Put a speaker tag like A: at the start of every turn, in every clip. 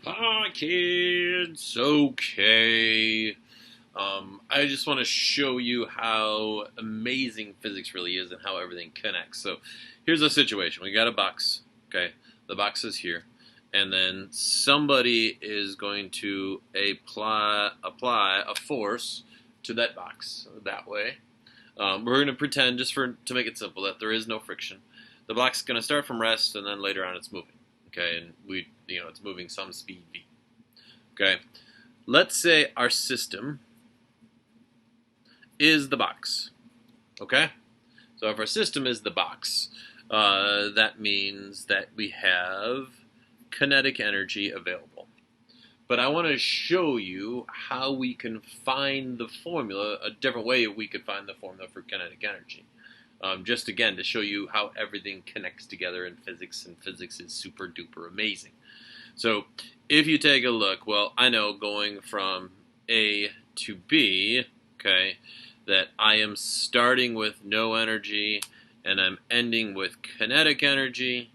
A: Hi kids, okay. I just want to show you how amazing physics really is and how everything connects. So here's a situation. We got a box, okay? The box is here. And then somebody is going to apply a force to that box that way. We're going to pretend, just to make it simple, that there is no friction. The box is going to start from rest, and then later on it's moving. Okay, and it's moving some speed v. Okay, let's say our system is the box. Okay, so if our system is the box, that means that we have kinetic energy available. But I want to show you how we can find the formula, a different way we could find the formula for kinetic energy. Just again to show you how everything connects together in physics, and physics is super duper amazing. So if you take a look, well, I know going from A to B, okay, that I am starting with no energy and I'm ending with kinetic energy.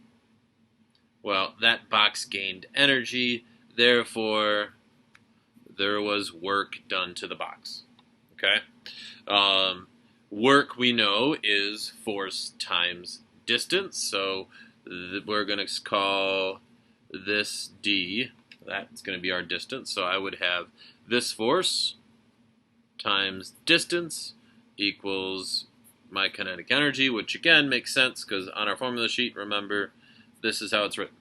A: Well, that box gained energy, therefore there was work done to the box. Okay? Work, we know, is force times distance, so we're going to call this d. That's going to be our distance, so I would have this force times distance equals my kinetic energy, which again makes sense because on our formula sheet, remember, this is how it's written.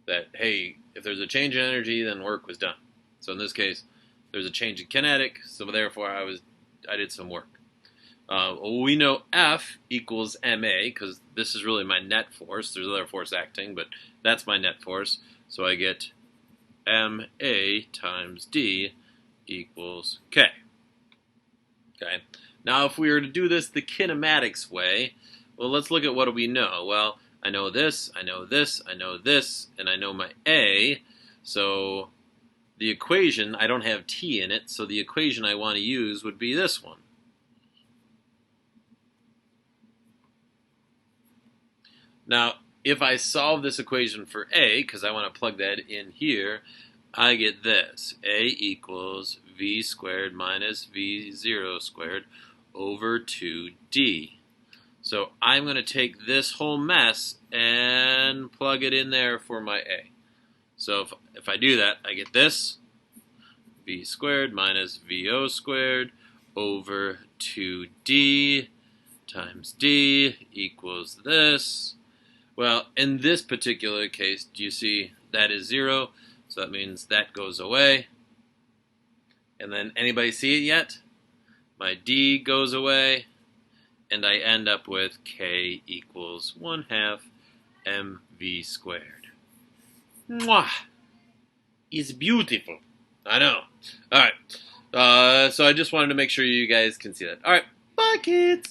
A: That, hey, if there's a change in energy, then work was done. So in this case, there's a change in kinetic, so therefore I did some work. We know F equals ma, because this is really my net force. There's other force acting, but that's my net force. So I get ma times d equals k. Okay. Now if we were to do this the kinematics way, well, let's look at what do we know. Well, I know this, I know this, I know this, and I know my a. So the equation, I don't have t in it, so the equation I want to use would be this one. Now, if I solve this equation for a, because I want to plug that in here, I get this. A equals v squared minus v0 squared over 2d. So I'm going to take this whole mess and plug it in there for my a. So if I do that, I get this, v squared minus vo squared over 2d times d equals this. Well, in this particular case, do you see that is 0? So that means that goes away. And then anybody see it yet? My d goes away, and I end up with k equals 1/2 mv squared. Mwah! It's beautiful. I know. All right. So I just wanted to make sure you guys can see that. All right. Bye, kids.